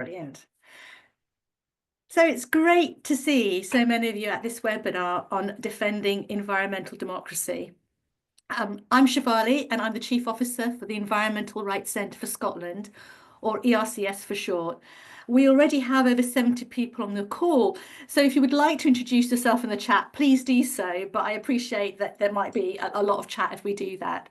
Brilliant. So it's great to see so many of you at this webinar on defending environmental democracy. I'm Shivali and I'm the Chief Officer for the Environmental Rights Centre for Scotland, or ERCS for short. We already have over 70 people on the call, so if you would like to introduce yourself in the chat, please do so, but I appreciate that there might be a lot of chat if we do that.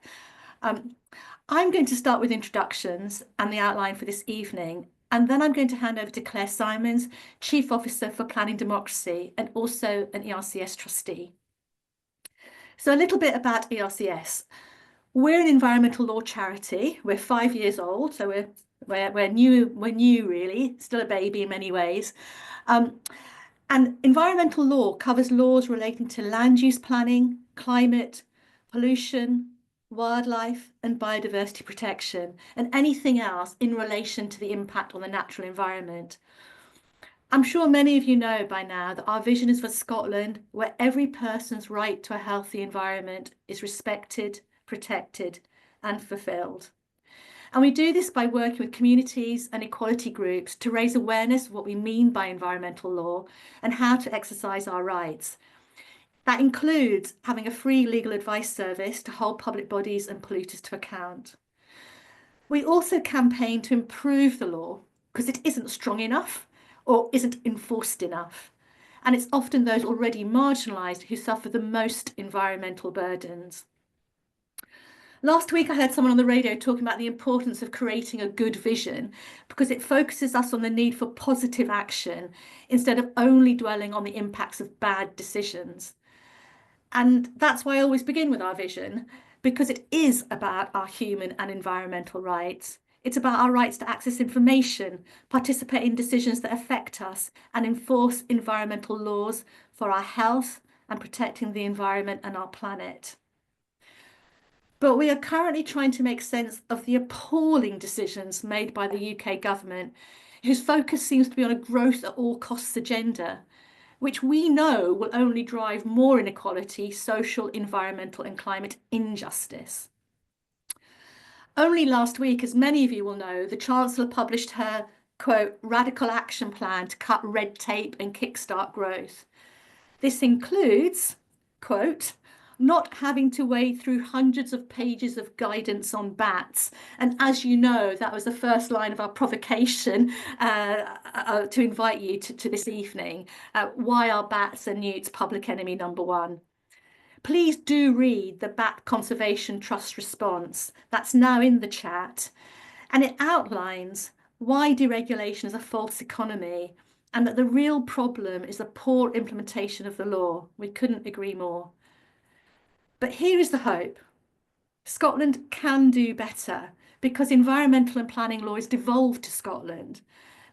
I'm going to start with introductions and the outline for this evening, and then I'm going to hand over to Clare Symonds, Chief Officer for Planning Democracy and also an ERCS trustee. So a little bit about ERCS. We're an environmental law charity. We're 5 years old, so we're new really, still a baby in many ways. And environmental law covers laws relating to land use planning, climate, pollution, wildlife and biodiversity protection, and anything else in relation to the impact on the natural environment. I'm sure many of you know by now that our vision is for Scotland, where every person's right to a healthy environment is respected, protected and fulfilled. And we do this by working with communities and equality groups to raise awareness of what we mean by environmental law and how to exercise our rights. That includes having a free legal advice service to hold public bodies and polluters to account. We also campaign to improve the law because it isn't strong enough or isn't enforced enough. And it's often those already marginalised who suffer the most environmental burdens. Last week, I heard someone on the radio talking about the importance of creating a good vision because it focuses us on the need for positive action instead of only dwelling on the impacts of bad decisions. And that's why I always begin with our vision, because it is about our human and environmental rights. It's about our rights to access information, participate in decisions that affect us, and enforce environmental laws for our health and protecting the environment and our planet. But we are currently trying to make sense of the appalling decisions made by the UK government, whose focus seems to be on a growth at all costs agenda, which we know will only drive more inequality, social, environmental and climate injustice. Only last week, as many of you will know, the Chancellor published her, quote, radical action plan to cut red tape and kickstart growth. This includes, quote, not having to wade through hundreds of pages of guidance on bats. And as you know, that was the first line of our provocation to invite you to this evening. Why are bats and newts public enemy number one? Please do read the Bat Conservation Trust response. That's now in the chat. And it outlines why deregulation is a false economy and that the real problem is the poor implementation of the law. We couldn't agree more. But here is the hope. Scotland can do better because environmental and planning law is devolved to Scotland.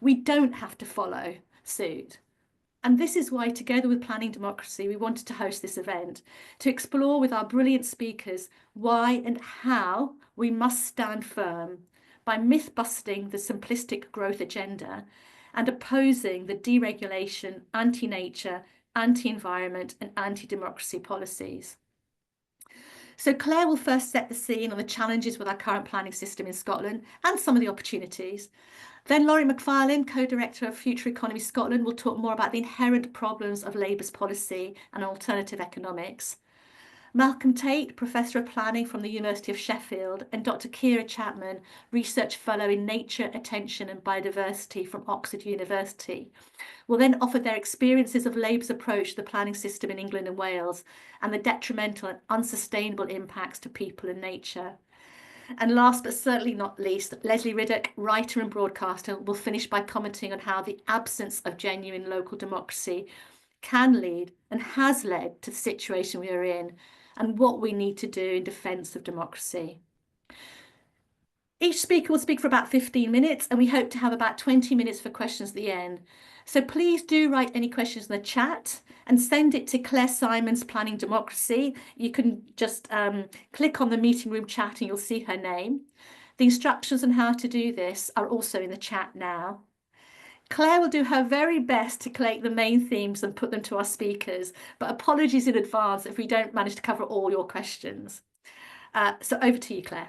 We don't have to follow suit. And this is why, together with Planning Democracy, we wanted to host this event to explore with our brilliant speakers why and how we must stand firm by myth-busting the simplistic growth agenda and opposing the deregulation, anti-nature, anti-environment and anti-democracy policies. So Clare will first set the scene on the challenges with our current planning system in Scotland and some of the opportunities. Then Laurie McFarlane, co-director of Future Economy Scotland, will talk more about the inherent problems of Labour's policy and alternative economics. Malcolm Tait, Professor of Planning from the University of Sheffield, and Dr. Kiera Chapman, Research Fellow in Nature, Attention and Biodiversity from Oxford University, will then offer their experiences of Labour's approach to the planning system in England and Wales and the detrimental and unsustainable impacts to people and nature. And last but certainly not least, Lesley Riddoch, writer and broadcaster, will finish by commenting on how the absence of genuine local democracy can lead and has led to the situation we are in and what we need to do in defence of democracy. Each speaker will speak for about 15 minutes and we hope to have about 20 minutes for questions at the end. So please do write any questions in the chat and send it to Clare Symonds Planning Democracy. You can just click on the meeting room chat and you'll see her name. The instructions on how to do this are also in the chat now. Clare will do her very best to collate the main themes and put them to our speakers, but apologies in advance if we don't manage to cover all your questions. So over to you, Clare.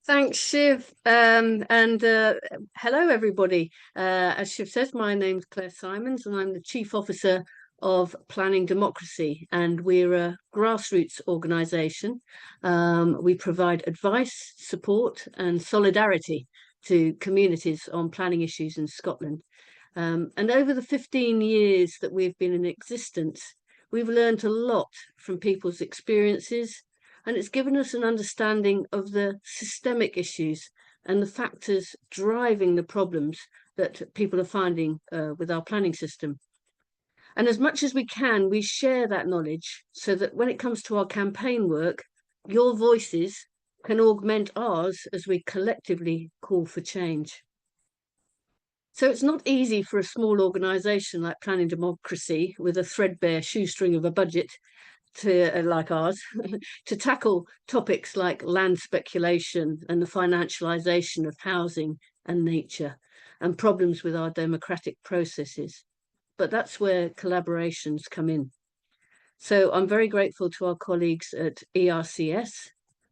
Thanks, Shiv. Hello, everybody. As Shiv says, my name's Clare Symonds, and I'm the Chief Officer of Planning Democracy, and we're a grassroots organisation. We provide advice, support, and solidarity to communities on planning issues in Scotland. And over the 15 years that we've been in existence, we've learned a lot from people's experiences, and it's given us an understanding of the systemic issues and the factors driving the problems that people are finding with our planning system. And as much as we can, we share that knowledge so that when it comes to our campaign work, your voices can augment ours as we collectively call for change. So it's not easy for a small organisation like Planning Democracy with a threadbare shoestring of a budget like ours to tackle topics like land speculation and the financialisation of housing and nature and problems with our democratic processes. But that's where collaborations come in. So I'm very grateful to our colleagues at ERCS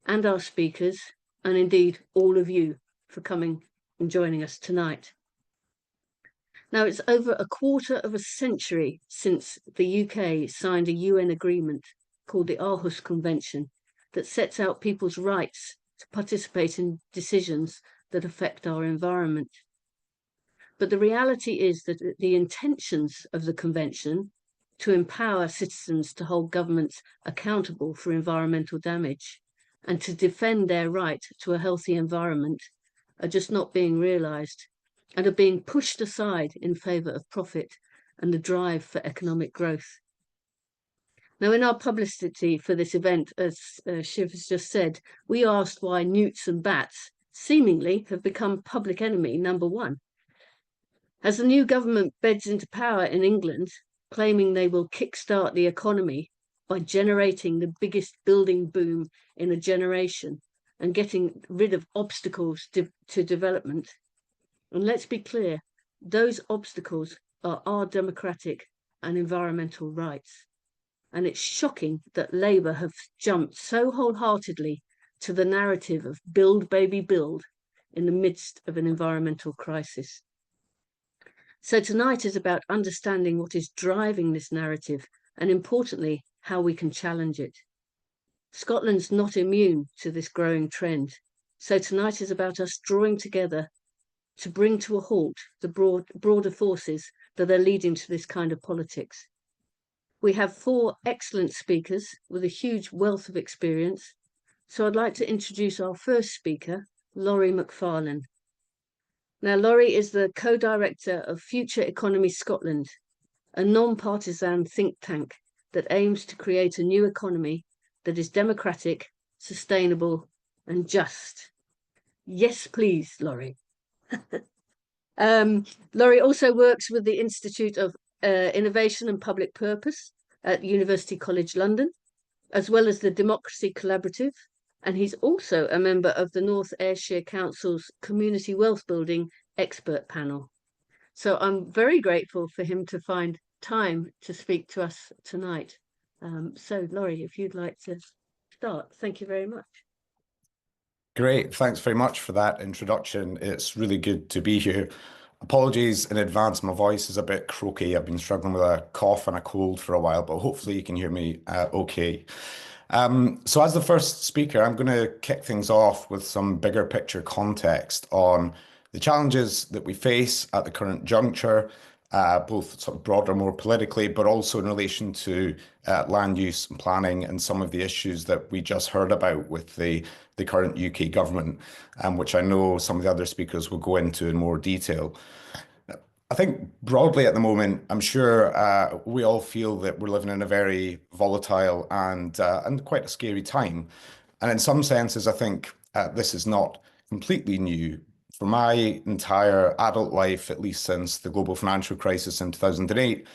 and our speakers, and indeed all of you for coming and joining us tonight. Now, it's over a quarter of a century since the UK signed a UN agreement called the Aarhus Convention that sets out people's rights to participate in decisions that affect our environment. But the reality is that the intentions of the convention to empower citizens to hold governments accountable for environmental damage and to defend their right to a healthy environment are just not being realised, and are being pushed aside in favour of profit and the drive for economic growth. Now, in our publicity for this event, as Shiv has just said, we asked why newts and bats seemingly have become public enemy number one. As the new government beds into power in England, claiming they will kickstart the economy by generating the biggest building boom in a generation and getting rid of obstacles to development. And let's be clear, those obstacles are our democratic and environmental rights. And it's shocking that Labour have jumped so wholeheartedly to the narrative of build, baby, build in the midst of an environmental crisis. So tonight is about understanding what is driving this narrative and, importantly, how we can challenge it. Scotland's not immune to this growing trend. So tonight is about us drawing together to bring to a halt the broader forces that are leading to this kind of politics. We have 4 excellent speakers with a huge wealth of experience. So I'd like to introduce our first speaker, Laurie McFarlane. Now, Laurie is the co-director of Future Economy Scotland, a non-partisan think tank that aims to create a new economy that is democratic, sustainable, and just. Yes, please, Laurie. Laurie also works with the Institute of Innovation and Public Purpose at University College London, as well as the Democracy Collaborative, and he's also a member of the North Ayrshire Council's Community Wealth Building Expert Panel. So I'm very grateful for him to find time to speak to us tonight. So Laurie, if you'd like to start, thank you very much. Great, thanks very much for that introduction. It's really good to be here. Apologies in advance, my voice is a bit croaky. I've been struggling with a cough and a cold for a while, but hopefully you can hear me okay. So as the first speaker, I'm going to kick things off with some bigger picture context on the challenges that we face at the current juncture, both sort of broader, more politically, but also in relation to land use and planning and some of the issues that we just heard about with the current UK government, which I know some of the other speakers will go into in more detail. I think broadly at the moment, I'm sure we all feel that we're living in a very volatile and quite a scary time. And in some senses, I think this is not completely new. For my entire adult life, at least since the global financial crisis in 2008,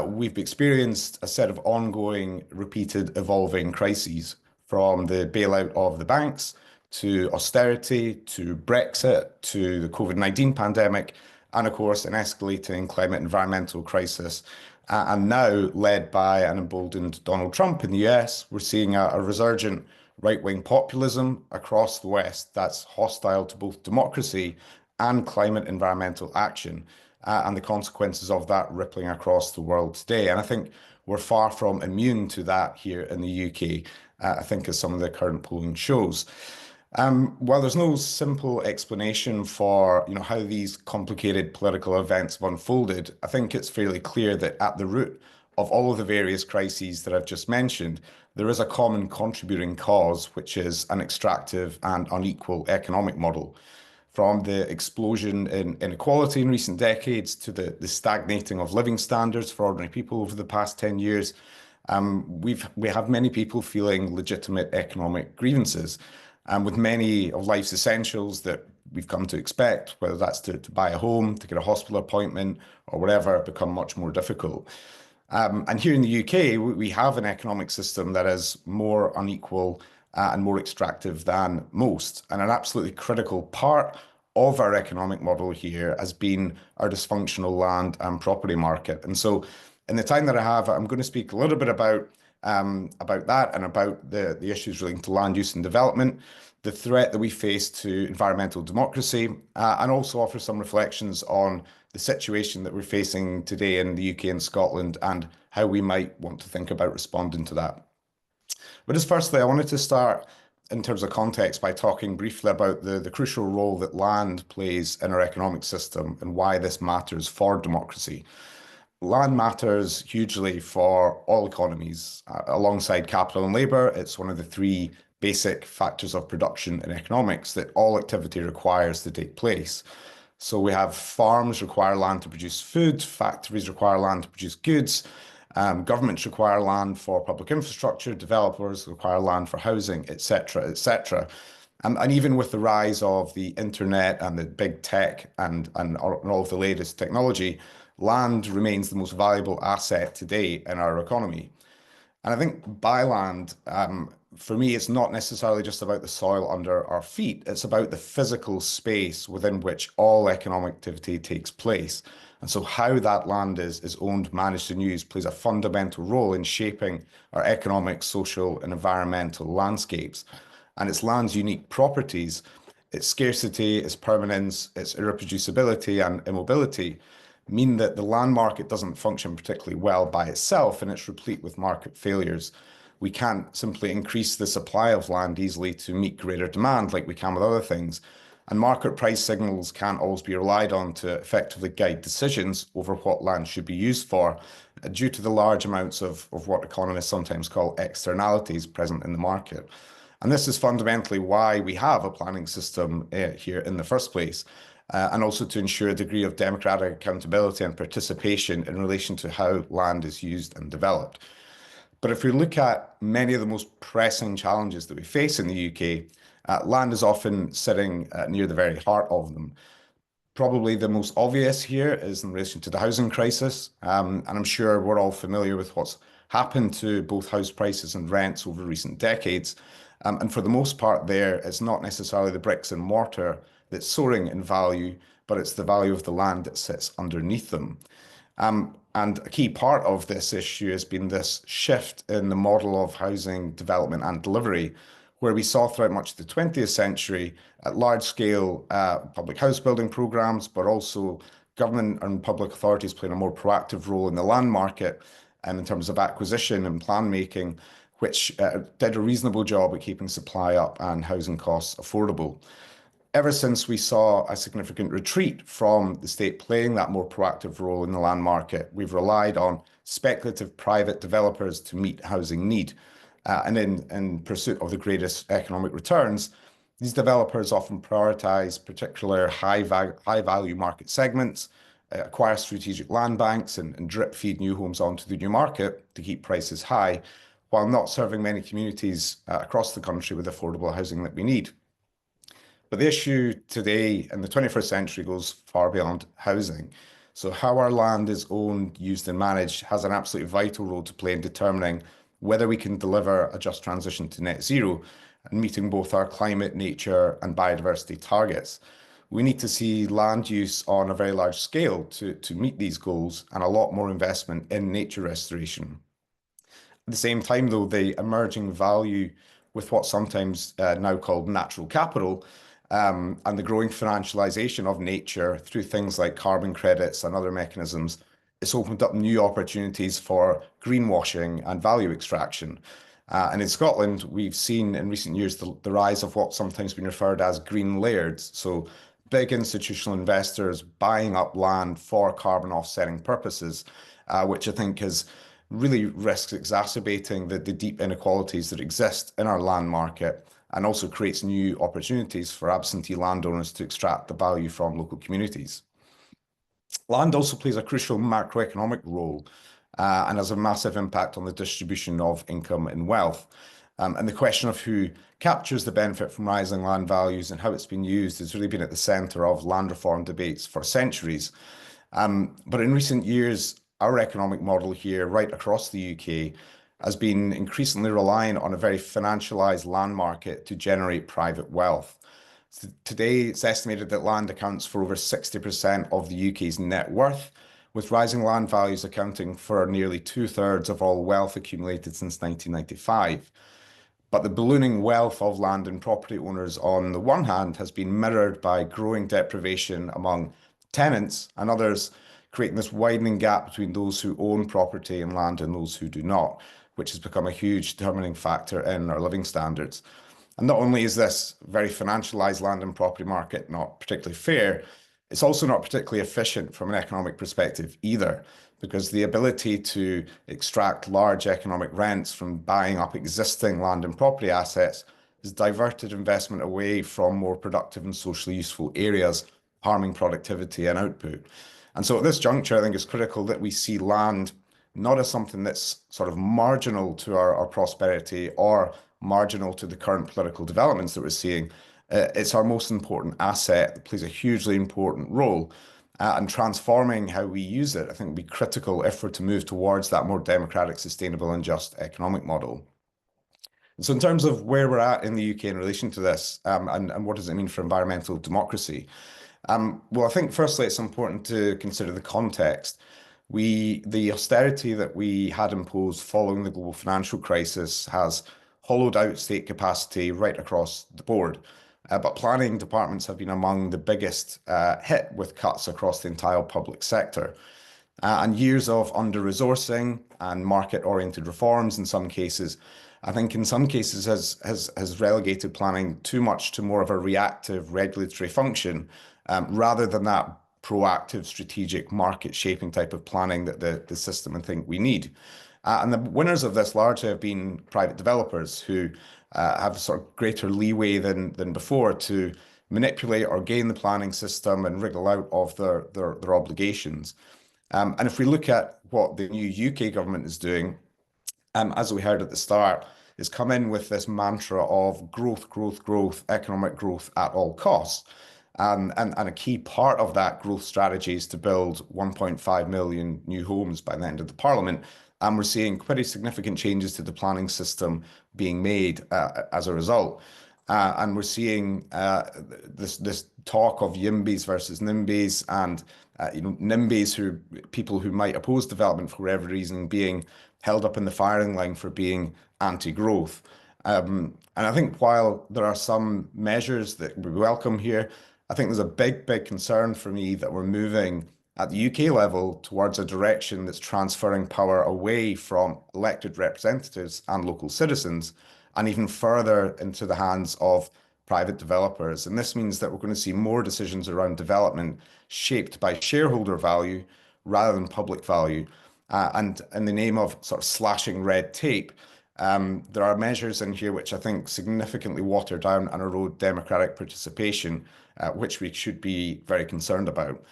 we've experienced a set of ongoing, repeated, evolving crises, from the bailout of the banks, to austerity, to Brexit, to the COVID-19 pandemic, and of course, an escalating climate environmental crisis. And now, led by an emboldened Donald Trump in the US, we're seeing a resurgent right-wing populism across the West that's hostile to both democracy and climate environmental action, and the consequences of that rippling across the world today. And I think we're far from immune to that here in the UK, I think, as some of the current polling shows. While there's no simple explanation for, how these complicated political events have unfolded, I think it's fairly clear that at the root of all of the various crises that I've just mentioned, there is a common contributing cause, which is an extractive and unequal economic model. From the explosion in inequality in recent decades to the stagnating of living standards for ordinary people over the past 10 years, we have many people feeling legitimate economic grievances, and with many of life's essentials that we've come to expect, whether that's to buy a home, to get a hospital appointment, or whatever, become much more difficult. And here in the UK, we have an economic system that is more unequal and more extractive than most. And an absolutely critical part of our economic model here has been our dysfunctional land and property market. And so in the time that I have, I'm going to speak a little bit about that and about the issues relating to land use and development, the threat that we face to environmental democracy, and also offer some reflections on the situation that we're facing today in the UK and Scotland and how we might want to think about responding to that. But just firstly, I wanted to start in terms of context by talking briefly about the crucial role that land plays in our economic system and why this matters for democracy. Land matters hugely for all economies. Alongside capital and labour, it's one of the three basic factors of production in economics that all activity requires to take place. So we have farms require land to produce food, factories require land to produce goods, governments require land for public infrastructure, developers require land for housing, etc., etc. And even with the rise of the internet and the big tech and all of the latest technology, land remains the most valuable asset today in our economy. And I think by land, for me, it's not necessarily just about the soil under our feet. It's about the physical space within which all economic activity takes place. And so how that land is owned, managed, and used plays a fundamental role in shaping our economic, social, and environmental landscapes. And it's land's unique properties, its scarcity, its permanence, its irreproducibility, and immobility mean that the land market doesn't function particularly well by itself, and it's replete with market failures. We can't simply increase the supply of land easily to meet greater demand like we can with other things. And market price signals can't always be relied on to effectively guide decisions over what land should be used for, due to the large amounts of what economists sometimes call externalities present in the market. And this is fundamentally why we have a planning system here in the first place. And also to ensure a degree of democratic accountability and participation in relation to how land is used and developed. But if we look at many of the most pressing challenges that we face in the UK, land is often sitting near the very heart of them. Probably the most obvious here is in relation to the housing crisis. And I'm sure we're all familiar with what's happened to both house prices and rents over recent decades. And for the most part there, it's not necessarily the bricks and mortar that's soaring in value, but it's the value of the land that sits underneath them. And a key part of this issue has been this shift in the model of housing development and delivery, where we saw throughout much of the 20th century at large-scale public house building programs, but also government and public authorities playing a more proactive role in the land market and in terms of acquisition and plan making, which did a reasonable job at keeping supply up and housing costs affordable. Ever since we saw a significant retreat from the state playing that more proactive role in the land market, we've relied on speculative private developers to meet housing need. And in pursuit of the greatest economic returns, these developers often prioritize particular high value market segments, acquire strategic land banks and drip feed new homes onto the new market to keep prices high, while not serving many communities across the country with affordable housing that we need. But the issue today in the 21st century goes far beyond housing. So how our land is owned, used and managed has an absolutely vital role to play in determining whether we can deliver a just transition to net zero and meeting both our climate, nature and biodiversity targets. We need to see land use on a very large scale to meet these goals and a lot more investment in nature restoration. At the same time, though, the emerging value with what's sometimes now called natural capital, and the growing financialization of nature through things like carbon credits and other mechanisms, it's opened up new opportunities for greenwashing and value extraction. And in Scotland, we've seen in recent years the rise of what's sometimes been referred as green lairds. So big institutional investors buying up land for carbon offsetting purposes, which I think is really risks exacerbating the deep inequalities that exist in our land market, and also creates new opportunities for absentee landowners to extract the value from local communities. Land also plays a crucial macroeconomic role and has a massive impact on the distribution of income and wealth. And the question of who captures the benefit from rising land values and how it's been used has really been at the centre of land reform debates for centuries. But in recent years, our economic model here, right across the UK, has been increasingly reliant on a very financialised land market to generate private wealth. Today, it's estimated that land accounts for over 60% of the UK's net worth, with rising land values accounting for nearly 2/3 of all wealth accumulated since 1995. But the ballooning wealth of land and property owners, on the one hand, has been mirrored by growing deprivation among tenants and others, creating this widening gap between those who own property and land and those who do not, which has become a huge determining factor in our living standards. And not only is this very financialised land and property market not particularly fair, it's also not particularly efficient from an economic perspective either, because the ability to extract large economic rents from buying up existing land and property assets has diverted investment away from more productive and socially useful areas, harming productivity and output. And so at this juncture, I think it's critical that we see land not as something that's sort of marginal to our prosperity or marginal to the current political developments that we're seeing. It's our most important asset that plays a hugely important role. And transforming how we use it, I think, will be critical if we're to move towards that more democratic, sustainable, and just economic model. And so in terms of where we're at in the UK in relation to this, and what does it mean for environmental democracy? Well, I think firstly, it's important to consider the context. The austerity that we had imposed following the global financial crisis has hollowed out state capacity right across the board. But planning departments have been among the biggest hit with cuts across the entire public sector. And years of under-resourcing and market-oriented reforms in some cases, I think in some cases has relegated planning too much to more of a reactive regulatory function, rather than that proactive, strategic, market-shaping type of planning that the system I think we need. And the winners of this largely have been private developers who have sort of greater leeway than before to manipulate or game the planning system and wriggle out of their obligations. And if we look at what the new UK government is doing, as we heard at the start, is come in with this mantra of growth, growth, growth, economic growth at all costs. And a key part of that growth strategy is to build 1.5 million new homes by the end of the Parliament. And we're seeing pretty significant changes to the planning system being made as a result. And we're seeing this talk of YIMBYs versus NIMBYs, and NIMBYs, people who might oppose development for whatever reason, being held up in the firing line for being anti-growth. And I think while there are some measures that we welcome here, I think there's a big concern for me that we're moving at the UK level towards a direction that's transferring power away from elected representatives and local citizens, and even further into the hands of private developers. And this means that we're going to see more decisions around development shaped by shareholder value rather than public value. And in the name of sort of slashing red tape, there are measures in here which I think significantly water down and erode democratic participation, which we should be very concerned about.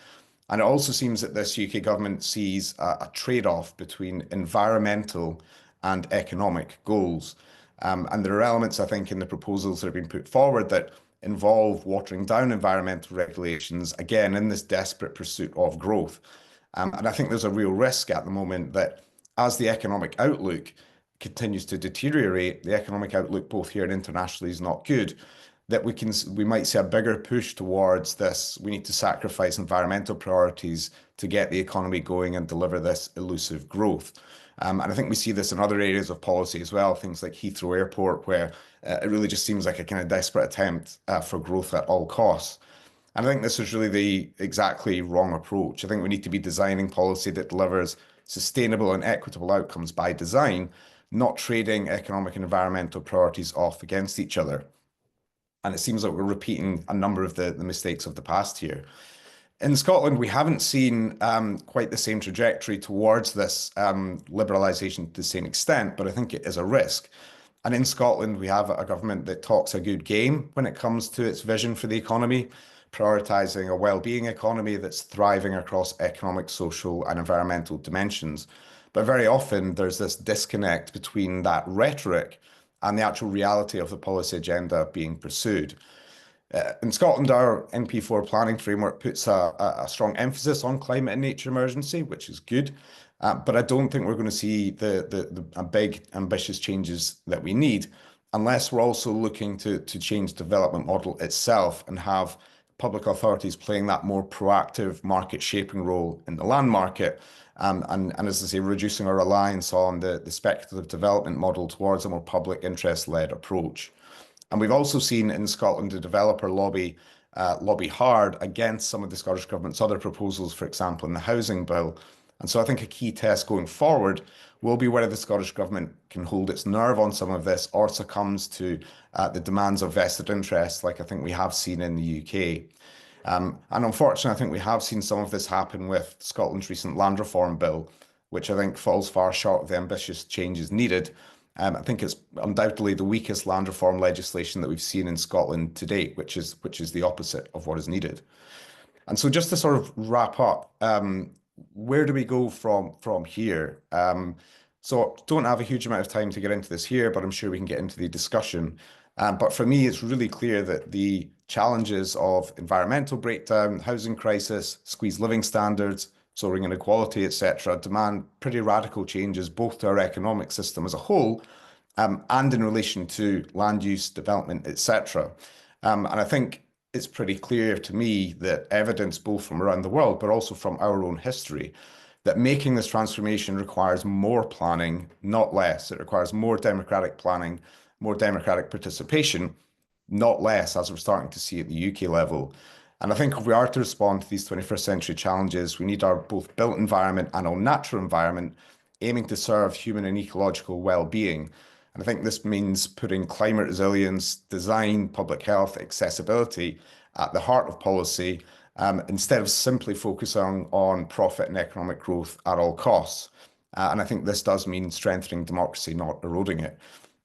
And it also seems that this UK government sees a trade-off between environmental and economic goals. And there are elements, I think, in the proposals that have been put forward that involve watering down environmental regulations, again, in this desperate pursuit of growth. And I think there's a real risk at the moment that as the economic outlook continues to deteriorate, the economic outlook both here and internationally is not good, that we might see a bigger push towards this. We need to sacrifice environmental priorities to get the economy going and deliver this elusive growth. And I think we see this in other areas of policy as well, things like Heathrow Airport, where it really just seems like a kind of desperate attempt for growth at all costs. And I think this is really the exactly wrong approach. I think we need to be designing policy that delivers sustainable and equitable outcomes by design, not trading economic and environmental priorities off against each other. And it seems like we're repeating a number of the mistakes of the past here. In Scotland, we haven't seen quite the same trajectory towards this liberalisation to the same extent, but I think it is a risk. And in Scotland, we have a government that talks a good game when it comes to its vision for the economy, prioritising a well-being economy that's thriving across economic, social, and environmental dimensions. But very often, there's this disconnect between that rhetoric and the actual reality of the policy agenda being pursued. In Scotland, our NP4 planning framework puts a strong emphasis on climate and nature emergency, which is good. But I don't think we're going to see the big, ambitious changes that we need unless we're also looking to change the development model itself and have public authorities playing that more proactive market shaping role in the land market. And as I say, reducing our reliance on the speculative development model towards a more public interest-led approach. And we've also seen in Scotland the developer lobby hard against some of the Scottish Government's other proposals, for example, in the housing bill. And so I think a key test going forward will be whether the Scottish Government can hold its nerve on some of this or succumbs to the demands of vested interests, like I think we have seen in the UK. And unfortunately, I think we have seen some of this happen with Scotland's recent land reform bill, which I think falls far short of the ambitious changes needed. I think it's undoubtedly the weakest land reform legislation that we've seen in Scotland to date, which is the opposite of what is needed. And so just to sort of wrap up, where do we go from here? So don't have a huge amount of time to get into this here, but I'm sure we can get into the discussion. But for me, it's really clear that the challenges of environmental breakdown, housing crisis, squeezed living standards, soaring inequality, etc., demand pretty radical changes both to our economic system as a whole and in relation to land use, development, etc. And I think it's pretty clear to me that evidence both from around the world, but also from our own history, that making this transformation requires more planning, not less. It requires more democratic planning, more democratic participation, not less, as we're starting to see at the UK level. And I think if we are to respond to these 21st century challenges, we need our both built environment and our natural environment aiming to serve human and ecological well-being. And I think this means putting climate resilience, design, public health, accessibility at the heart of policy, instead of simply focusing on profit and economic growth at all costs. And I think this does mean strengthening democracy, not eroding it.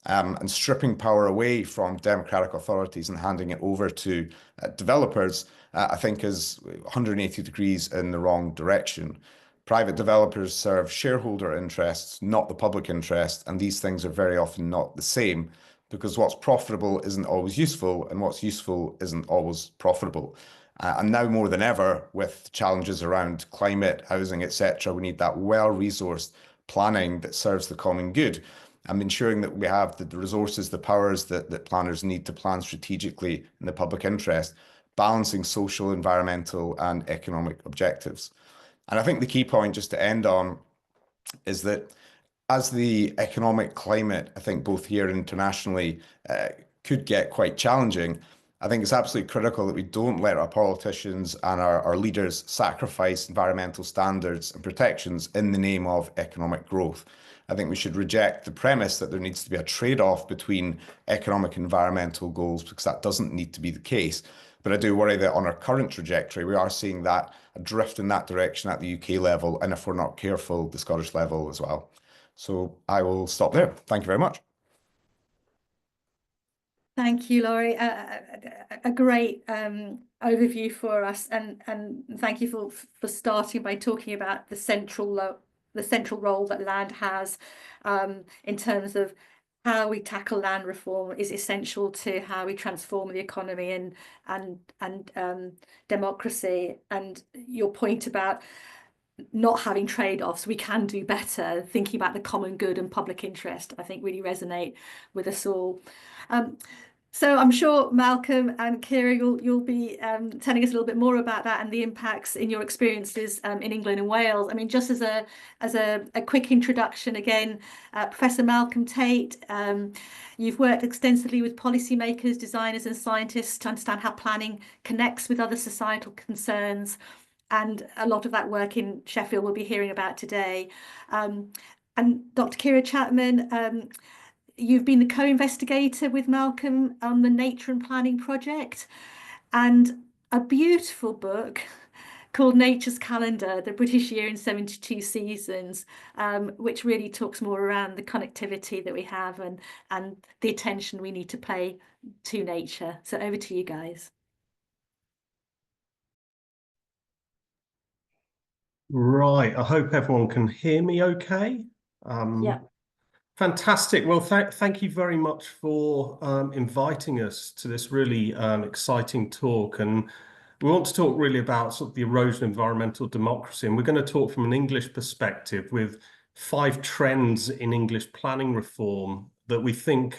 And stripping power away from democratic authorities and handing it over to developers, I think is 180 degrees in the wrong direction. Private developers serve shareholder interests, not the public interest, and these things are very often not the same because what's profitable isn't always useful and what's useful isn't always profitable. And now more than ever, with challenges around climate, housing, etc., we need that well-resourced planning that serves the common good and ensuring that we have the resources, the powers that planners need to plan strategically in the public interest, balancing social, environmental, and economic objectives. And I think the key point, just to end on, is that as the economic climate, I think both here and internationally, could get quite challenging, I think it's absolutely critical that we don't let our politicians and our leaders sacrifice environmental standards and protections in the name of economic growth. I think we should reject the premise that there needs to be a trade-off between economic and environmental goals because that doesn't need to be the case. But I do worry that on our current trajectory, we are seeing that a drift in that direction at the UK level, and if we're not careful, the Scottish level as well. So I will stop there. Thank you very much. Thank you, Laurie. A great overview for us, and thank you for starting by talking about the central role that land has in terms of how we tackle land reform is essential to how we transform the economy and democracy. And your point about not having trade-offs, we can do better, thinking about the common good and public interest, I think really resonate with us all. So I'm sure Malcolm and Kiera, you'll be telling us a little bit more about that and the impacts in your experiences in England and Wales. I mean, just as a quick introduction, again, Professor Malcolm Tait, you've worked extensively with policymakers, designers, and scientists to understand how planning connects with other societal concerns. And a lot of that work in Sheffield we'll be hearing about today. And Dr. Kiera Chapman, you've been the co-investigator with Malcolm on the Nature and Planning project, and a beautiful book called Nature's Calendar, the British Year in 72 Seasons, which really talks more around the connectivity that we have and the attention we need to pay to nature. So over to you guys. Right, I hope everyone can hear me okay. Yeah. Fantastic. Well, thank you very much for inviting us to this really exciting talk. And we want to talk really about sort of the erosion of environmental democracy. And we're going to talk from an English perspective with 5 trends in English planning reform that we think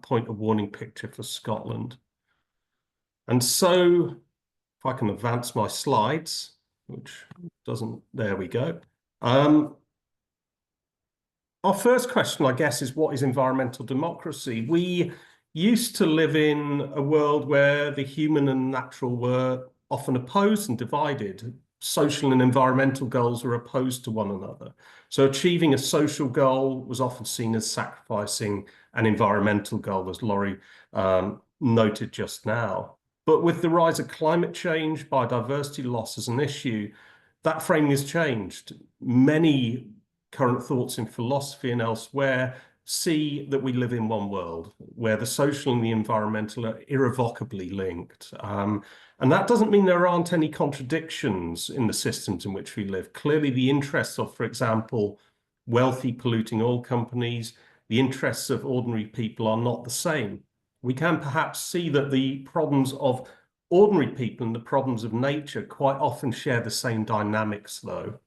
point a warning picture for Scotland. And so, if I can advance my slides, which doesn't, there we go. Our first question, I guess, is what is environmental democracy? We used to live in a world where the human and natural were often opposed and divided. Social and environmental goals were opposed to one another. So achieving a social goal was often seen as sacrificing an environmental goal, as Laurie noted just now. But with the rise of climate change, biodiversity loss as an issue, that framing has changed. Many current thoughts in philosophy and elsewhere see that we live in one world where the social and the environmental are irrevocably linked. And that doesn't mean there aren't any contradictions in the systems in which we live. Clearly, the interests of, for example, wealthy polluting oil companies, the interests of ordinary people are not the same. We can perhaps see that the problems of ordinary people and the problems of nature quite often share the same dynamics, though.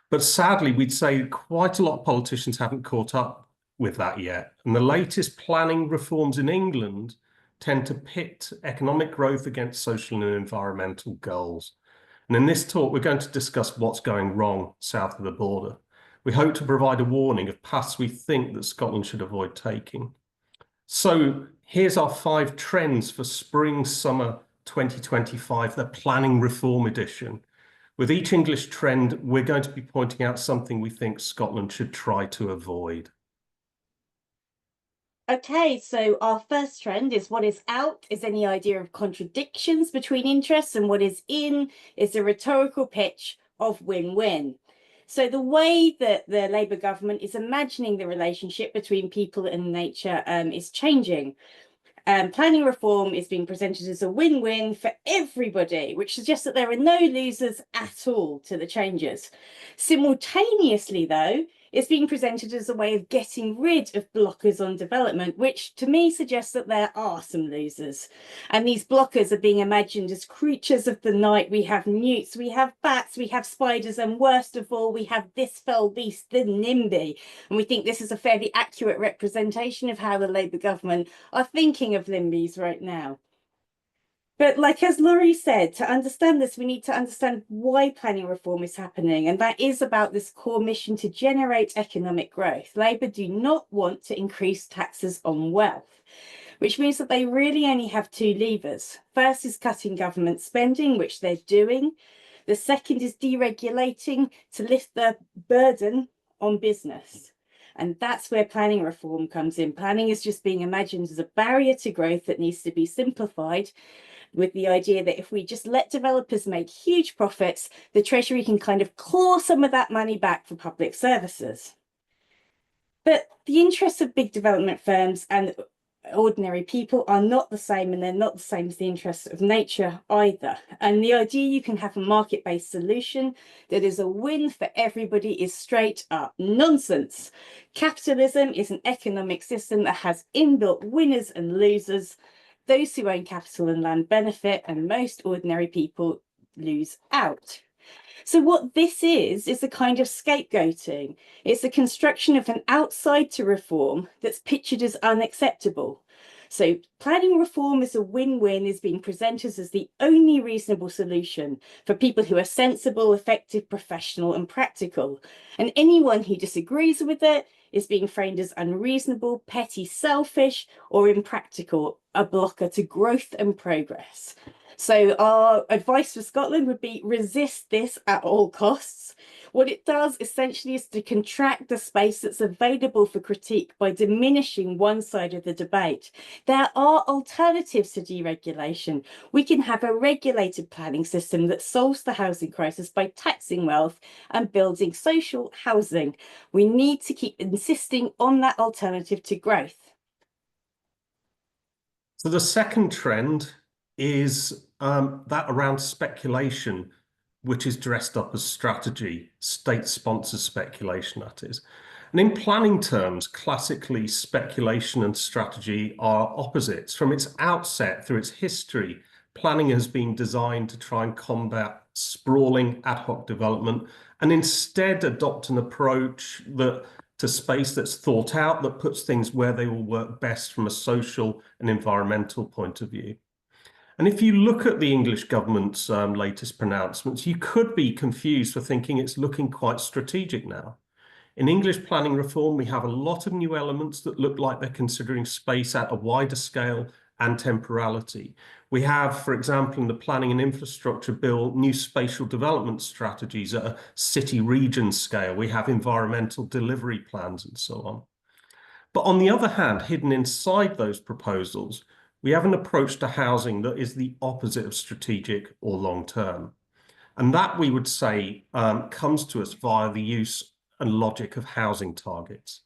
But sadly, we'd say quite a lot of politicians haven't caught up with that yet. And the latest planning reforms in England tend to pit economic growth against social and environmental goals. And in this talk, we're going to discuss what's going wrong south of the border. We hope to provide a warning of paths we think that Scotland should avoid taking. So here's our 5 trends for spring-summer 2025, the planning reform edition. With each English trend, we're going to be pointing out something we think Scotland should try to avoid. Okay, so our first trend is what is out is any idea of contradictions between interests, and what is in is a rhetorical pitch of win-win. So the way that the Labour government is imagining the relationship between people and nature is changing. Planning reform is being presented as a win-win for everybody, which suggests that there are no losers at all to the changes. Simultaneously, though, it's being presented as a way of getting rid of blockers on development, which to me suggests that there are some losers. And these blockers are being imagined as creatures of the night. We have newts, we have bats, we have spiders, and worst of all, we have this fell beast, the NIMBY. And we think this is a fairly accurate representation of how the Labour government are thinking of NIMBYs right now. But like as Laurie said, to understand this, we need to understand why planning reform is happening. And that is about this core mission to generate economic growth. Labour do not want to increase taxes on wealth, which means that they really only have 2 levers. First is cutting government spending, which they're doing. The second is deregulating to lift the burden on business. And that's where planning reform comes in. Planning is just being imagined as a barrier to growth that needs to be simplified, with the idea that if we just let developers make huge profits, the Treasury can kind of claw some of that money back for public services. But the interests of big development firms and ordinary people are not the same, and they're not the same as the interests of nature either. And the idea you can have a market-based solution that is a win for everybody is straight up nonsense. Capitalism is an economic system that has inbuilt winners and losers. Those who own capital and land benefit, and most ordinary people lose out. So what this is a kind of scapegoating. It's the construction of an outside to reform that's pictured as unacceptable. So planning reform as a win-win is being presented as the only reasonable solution for people who are sensible, effective, professional and practical. And anyone who disagrees with it is being framed as unreasonable, petty, selfish or impractical, a blocker to growth and progress. So our advice for Scotland would be resist this at all costs. What it does essentially is to contract the space that's available for critique by diminishing one side of the debate. There are alternatives to deregulation. We can have a regulated planning system that solves the housing crisis by taxing wealth and building social housing. We need to keep insisting on that alternative to growth. So the second trend is that around speculation, which is dressed up as strategy, state-sponsored speculation, that is. And in planning terms, classically, speculation and strategy are opposites. From its outset, through its history, planning has been designed to try and combat sprawling ad hoc development and instead adopt an approach to space that's thought out, that puts things where they will work best from a social and environmental point of view. And if you look at the English government's latest pronouncements, you could be confused for thinking it's looking quite strategic now. In English planning reform, we have a lot of new elements that look like they're considering space at a wider scale and temporality. We have, for example, in the Planning and Infrastructure Bill, new spatial development strategies at a city region scale. We have environmental delivery plans and so on. But on the other hand, hidden inside those proposals, we have an approach to housing that is the opposite of strategic or long-term. And that, we would say, comes to us via the use and logic of housing targets.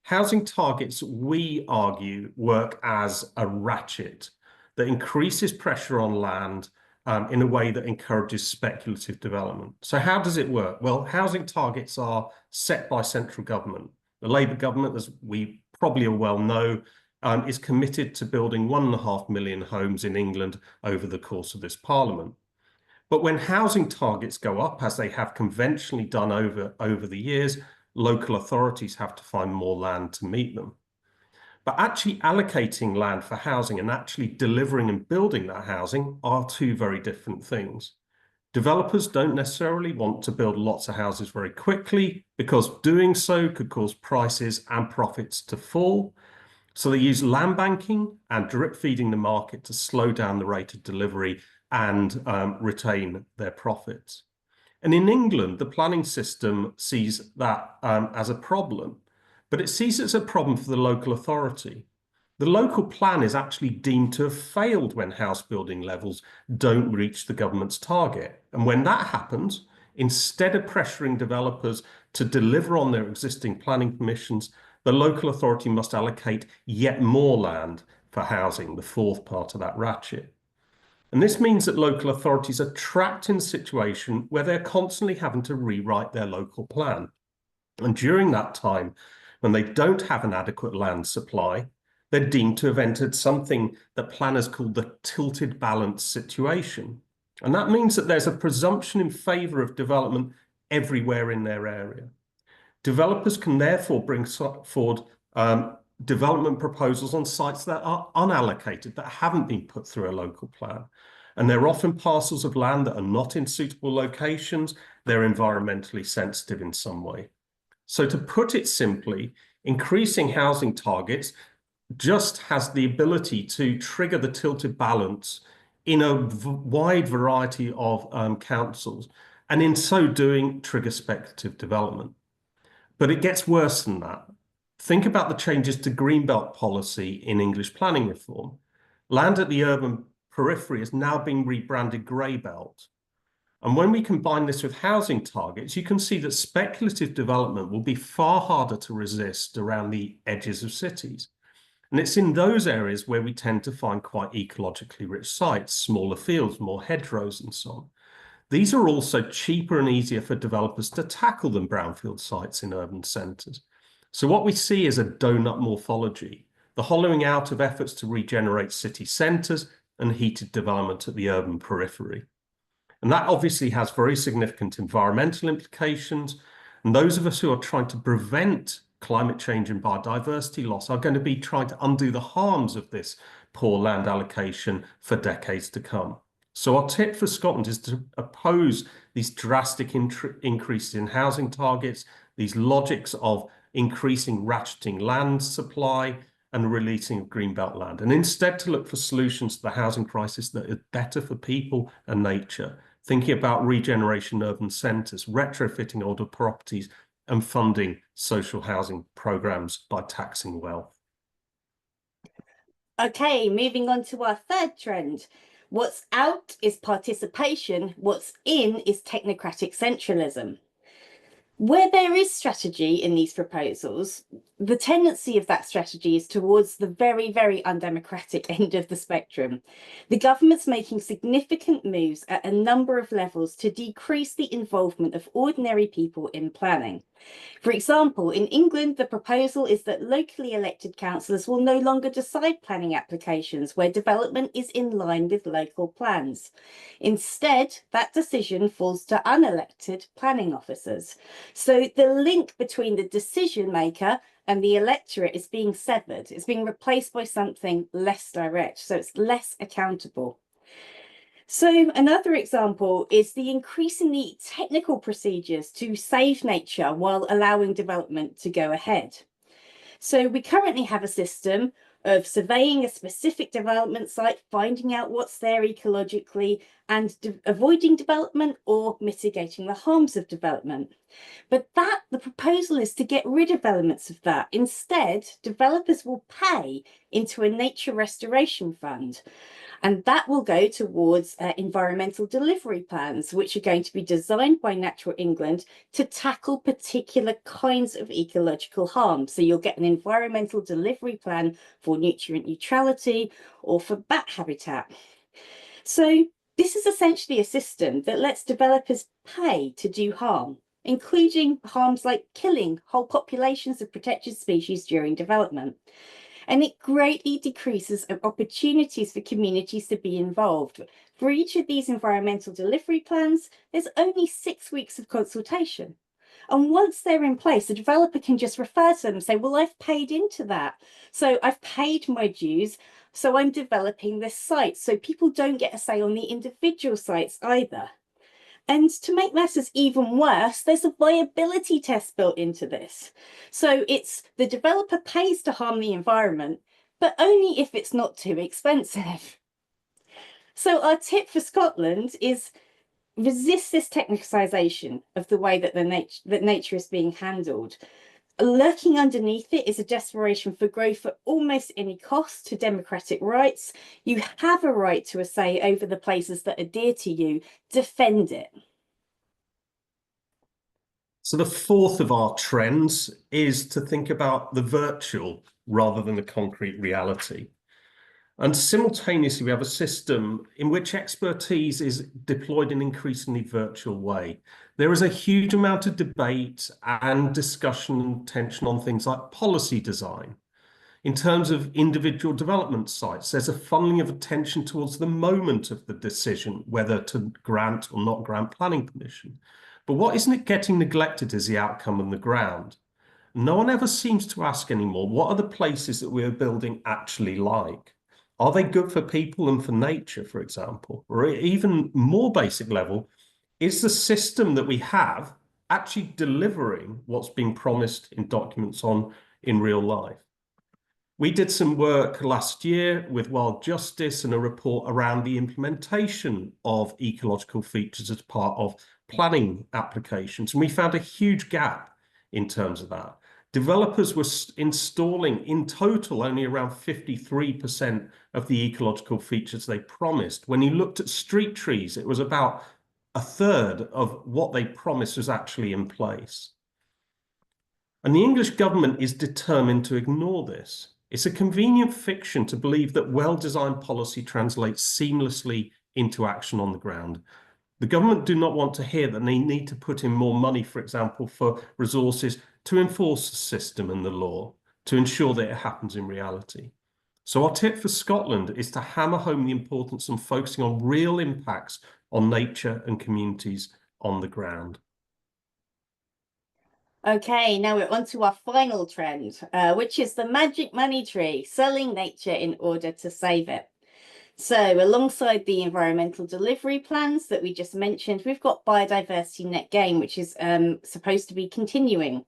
Housing targets, we argue, work as a ratchet that increases pressure on land in a way that encourages speculative development. So how does it work? Well, housing targets are set by central government. The Labour government, as we probably well know, is committed to building 1.5 million homes in England over the course of this Parliament. But when housing targets go up, as they have conventionally done over the years, local authorities have to find more land to meet them. But actually allocating land for housing and actually delivering and building that housing are two very different things. Developers don't necessarily want to build lots of houses very quickly because doing so could cause prices and profits to fall. So they use land banking and drip feeding the market to slow down the rate of delivery and retain their profits. And in England, the planning system sees that as a problem, but it sees it as a problem for the local authority. The local plan is actually deemed to have failed when house building levels don't reach the government's target. And when that happens, instead of pressuring developers to deliver on their existing planning permissions, the local authority must allocate yet more land for housing, the fourth part of that ratchet. And this means that local authorities are trapped in a situation where they're constantly having to rewrite their local plan. And during that time, when they don't have an adequate land supply, they're deemed to have entered something that planners call the tilted balance situation. And that means that there's a presumption in favour of development everywhere in their area. Developers can therefore bring forward development proposals on sites that are unallocated, that haven't been put through a local plan. And they're often parcels of land that are not in suitable locations. They're environmentally sensitive in some way. So to put it simply, increasing housing targets just has the ability to trigger the tilted balance in a wide variety of councils, and in so doing, trigger speculative development. But it gets worse than that. Think about the changes to Greenbelt policy in English planning reform. Land at the urban periphery is now being rebranded Greybelt. And when we combine this with housing targets, you can see that speculative development will be far harder to resist around the edges of cities. And it's in those areas where we tend to find quite ecologically rich sites, smaller fields, more hedgerows and so on. These are also cheaper and easier for developers to tackle than brownfield sites in urban centres. So what we see is a donut morphology, the hollowing out of efforts to regenerate city centres and heated development at the urban periphery. And that obviously has very significant environmental implications. And those of us who are trying to prevent climate change and biodiversity loss are going to be trying to undo the harms of this poor land allocation for decades to come. So our tip for Scotland is to oppose these drastic increases in housing targets, these logics of increasing ratcheting land supply and releasing of greenbelt land, and instead to look for solutions to the housing crisis that are better for people and nature, thinking about regeneration urban centres, retrofitting older properties, and funding social housing programmes by taxing wealth. Okay, moving on to our third trend. What's out is participation, what's in is technocratic centralism. Where there is strategy in these proposals, the tendency of that strategy is towards the very, very undemocratic end of the spectrum. The government's making significant moves at a number of levels to decrease the involvement of ordinary people in planning. For example, in England, the proposal is that locally elected councillors will no longer decide planning applications where development is in line with local plans. Instead, that decision falls to unelected planning officers. So the link between the decision maker and the electorate is being severed. It's being replaced by something less direct, so it's less accountable. So another example is the increasingly technical procedures to save nature while allowing development to go ahead. So we currently have a system of surveying a specific development site, finding out what's there ecologically, and avoiding development or mitigating the harms of development. But the proposal is to get rid of elements of that. Instead, developers will pay into a nature restoration fund. And that will go towards environmental delivery plans, which are going to be designed by Natural England to tackle particular kinds of ecological harm. So you'll get an environmental delivery plan for nutrient neutrality or for bat habitat. So this is essentially a system that lets developers pay to do harm, including harms like killing whole populations of protected species during development. And it greatly decreases opportunities for communities to be involved. For each of these environmental delivery plans, there's only 6 weeks of consultation. And once they're in place, the developer can just refer to them and say, well, I've paid into that. So I've paid my dues, so I'm developing this site. So people don't get a say on the individual sites either. And to make matters even worse, there's a viability test built into this. So it's the developer pays to harm the environment, but only if it's not too expensive. So our tip for Scotland is resist this technicisation of the way that nature is being handled. Lurking underneath it is a desperation for growth at almost any cost to democratic rights. You have a right to a say over the places that are dear to you. Defend it. So the fourth of our trends is to think about the virtual rather than the concrete reality. And simultaneously, we have a system in which expertise is deployed in an increasingly virtual way. There is a huge amount of debate and discussion and tension on things like policy design. In terms of individual development sites, there's a funneling of attention towards the moment of the decision, whether to grant or not grant planning permission. But what isn't getting neglected is the outcome on the ground. No one ever seems to ask anymore, what are the places that we're building actually like? Are they good for people and for nature, for example? Or even more basic level, is the system that we have actually delivering what's being promised in documents in real life? We did some work last year with Wild Justice and a report around the implementation of ecological features as part of planning applications. And we found a huge gap in terms of that. Developers were installing in total only around 53% of the ecological features they promised. When you looked at street trees, it was about a third of what they promised was actually in place. And the English government is determined to ignore this. It's a convenient fiction to believe that well-designed policy translates seamlessly into action on the ground. The government do not want to hear that they need to put in more money, for example, for resources to enforce the system and the law, to ensure that it happens in reality. So our tip for Scotland is to hammer home the importance of focusing on real impacts on nature and communities on the ground. Okay, now we're on to our final trend, which is the magic money tree, selling nature in order to save it. So alongside the environmental delivery plans that we just mentioned, we've got biodiversity net gain, which is supposed to be continuing.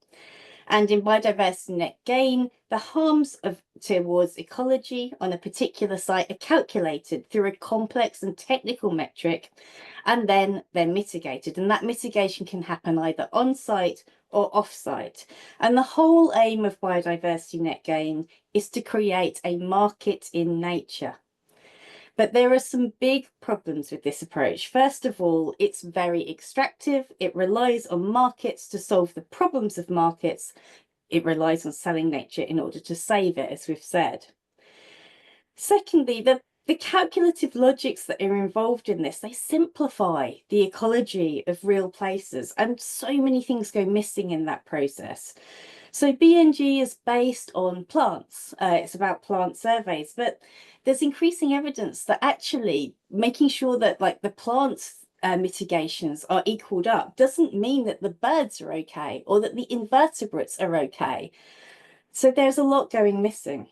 And in biodiversity net gain, the harms towards ecology on a particular site are calculated through a complex and technical metric, and then they're mitigated. And that mitigation can happen either on-site or off-site. And the whole aim of biodiversity net gain is to create a market in nature. But there are some big problems with this approach. First of all, it's very extractive. It relies on markets to solve the problems of markets. It relies on selling nature in order to save it, as we've said. Secondly, the calculative logics that are involved in this, they simplify the ecology of real places, and so many things go missing in that process. So BNG is based on plants. It's about plant surveys, but there's increasing evidence that actually making sure that like the plants mitigations are equaled up doesn't mean that the birds are okay or that the invertebrates are okay. So there's a lot going missing.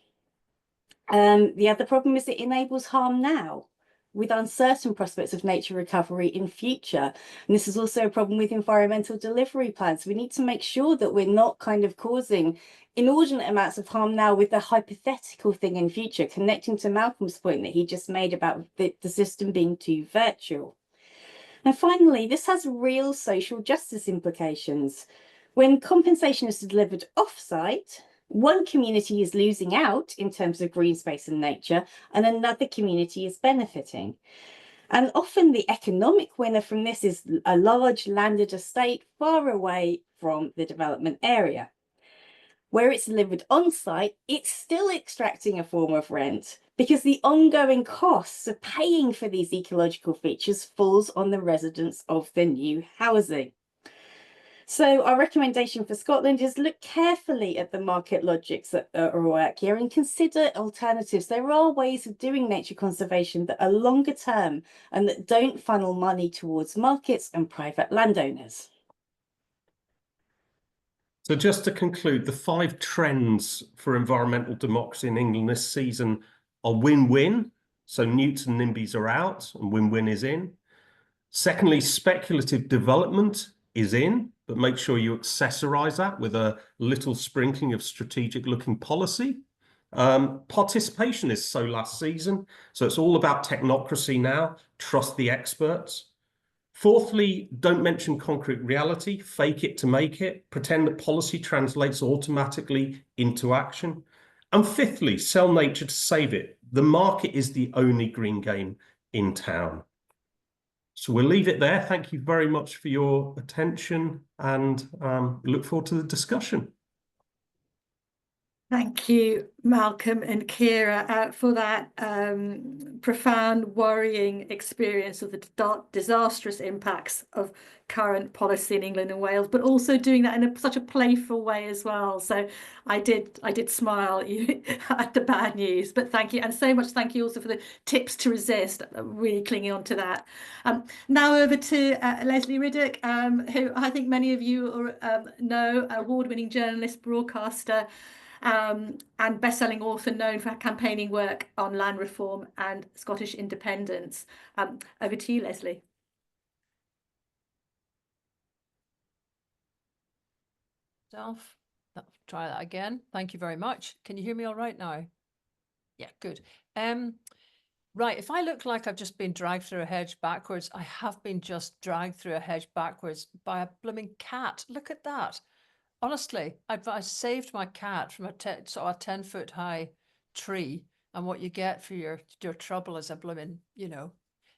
The other problem is it enables harm now, with uncertain prospects of nature recovery in future. And this is also a problem with environmental delivery plans. We need to make sure that we're not kind of causing inordinate amounts of harm now with the hypothetical thing in future, connecting to Malcolm's point that he just made about the system being too virtual. And finally, this has real social justice implications. When compensation is delivered off-site, one community is losing out in terms of green space and nature, and another community is benefiting. And often the economic winner from this is a large landed estate far away from the development area. Where it's delivered on site, it's still extracting a form of rent because the ongoing costs of paying for these ecological features falls on the residents of the new housing. So our recommendation for Scotland is look carefully at the market logics that are at work here and consider alternatives. There are ways of doing nature conservation that are longer term and that don't funnel money towards markets and private landowners. So just to conclude, the 5 trends for environmental democracy in England this season are win-win. So newts and NIMBYs are out and win-win is in. Secondly, speculative development is in, but make sure you accessorize that with a little sprinkling of strategic looking policy. Participation is so last season. So it's all about technocracy now. Trust the experts. Fourthly, don't mention concrete reality, fake it to make it, pretend that policy translates automatically into action. And fifthly, sell nature to save it. The market is the only green game in town. So we'll leave it there. Thank you very much for your attention and look forward to the discussion. Thank you, Malcolm and Kiera, for that profound, worrying experience of the disastrous impacts of current policy in England and Wales, but also doing that in such a playful way as well. So I did smile at the bad news, but thank you. And so much thank you also for the tips to resist, really clinging on to that. Now over to Lesley Riddoch, who I think many of you know, award-winning journalist, broadcaster, and best-selling author known for her campaigning work on land reform and Scottish independence. Over to you, Lesley. Try that again. Thank you very much. Can you hear me all right now? Yeah, good. Right, if I look like I've just been dragged through a hedge backwards, I have been just dragged through a hedge backwards by a blooming cat. Look at that. Honestly, I saved my cat from a 10-foot high tree, and what you get for your trouble is a blooming,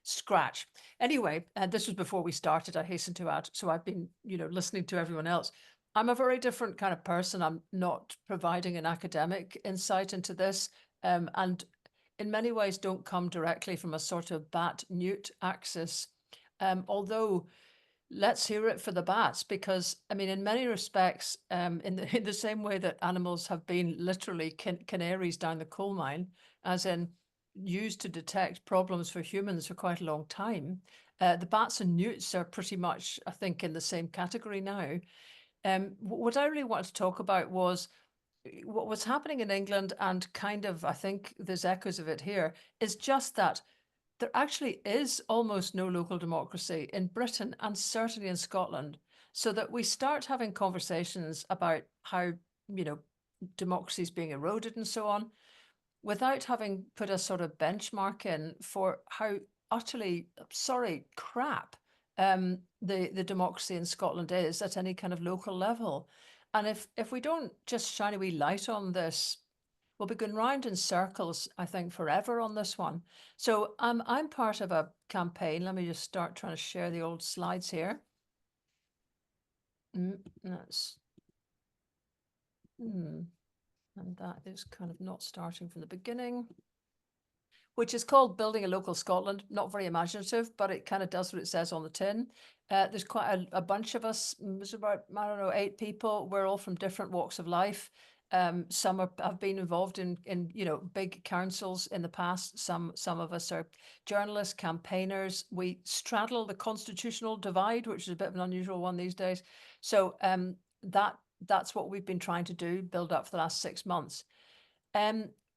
scratch. Anyway, this was before we started, I hasten to add, so I've been, listening to everyone else. I'm a very different kind of person. I'm not providing an academic insight into this, and in many ways don't come directly from a sort of bat-newt axis, although let's hear it for the bats, because I mean, in many respects, in the same way that animals have been literally canaries down the coal mine, as in used to detect problems for humans for quite a long time, the bats and newts are pretty much, I think, in the same category now. What I really wanted to talk about was what was happening in England, and kind of, I think there's echoes of it here, is just that there actually is almost no local democracy in Britain and certainly in Scotland. So that we start having conversations about how, democracy is being eroded and so on, without having put a sort of benchmark in for how utterly, sorry, crap the democracy in Scotland is at any kind of local level. And if we don't just shine a wee light on this, we'll be going round in circles, I think, forever on this one. So I'm part of a campaign. Let me just start trying to share the old slides here. And that is kind of not starting from the beginning, which is called Building a Local Scotland. Not very imaginative, but it kind of does what it says on the tin. There's quite a bunch of us. There's about, I don't know, 8 people. We're all from different walks of life. Some have been involved in big councils in the past. Some of us are journalists, campaigners. We straddle the constitutional divide, which is a bit of an unusual one these days. So that's what we've been trying to do, build up for the last 6 months.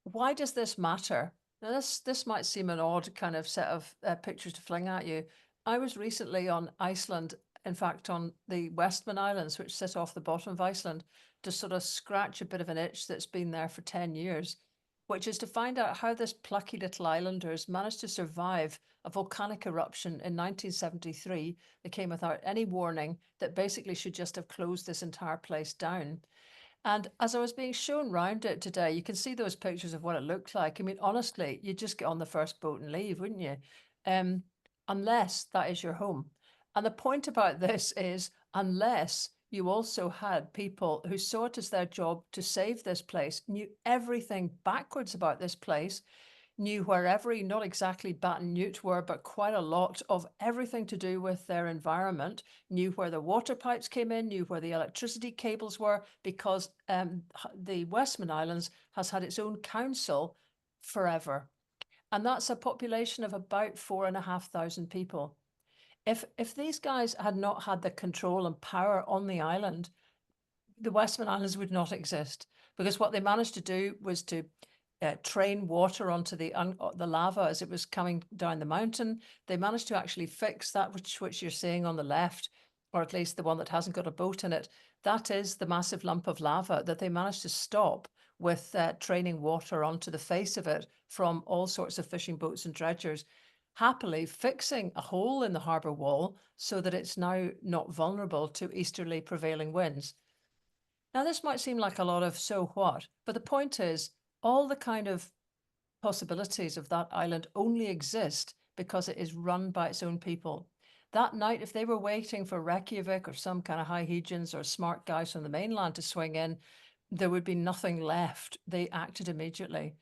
Why does this matter? Now, this might seem an odd kind of set of pictures to fling at you. I was recently on Iceland, in fact, on the Westman Islands, which sit off the bottom of Iceland, to sort of scratch a bit of an itch that's been there for 10 years, which is to find out how this plucky little islanders managed to survive a volcanic eruption in 1973 that came without any warning, that basically should just have closed this entire place down. And as I was being shown round it today, you can see those pictures of what it looked like. I mean, honestly, you'd just get on the first boat and leave, wouldn't you? Unless that is your home. And the point about this is, unless you also had people who saw it as their job to save this place, knew everything backwards about this place, knew where every, not exactly Baton Newt were, but quite a lot of everything to do with their environment, knew where the water pipes came in, knew where the electricity cables were, because the Westman Islands has had its own council forever. And that's a population of about 4,500 people. If these guys had not had the control and power on the island, the Westman Islands would not exist, because what they managed to do was to train water onto the lava as it was coming down the mountain. They managed to actually fix that, which you're seeing on the left, or at least the one that hasn't got a boat in it. That is the massive lump of lava that they managed to stop with training water onto the face of it from all sorts of fishing boats and dredgers, happily fixing a hole in the harbour wall so that it's now not vulnerable to easterly prevailing winds. Now, this might seem like a lot of so what, but the point is, all the kind of possibilities of that island only exist because it is run by its own people. That night, if they were waiting for Reykjavik or some kind of high Hegians or smart guys from the mainland to swing in, there would be nothing left. They acted immediately.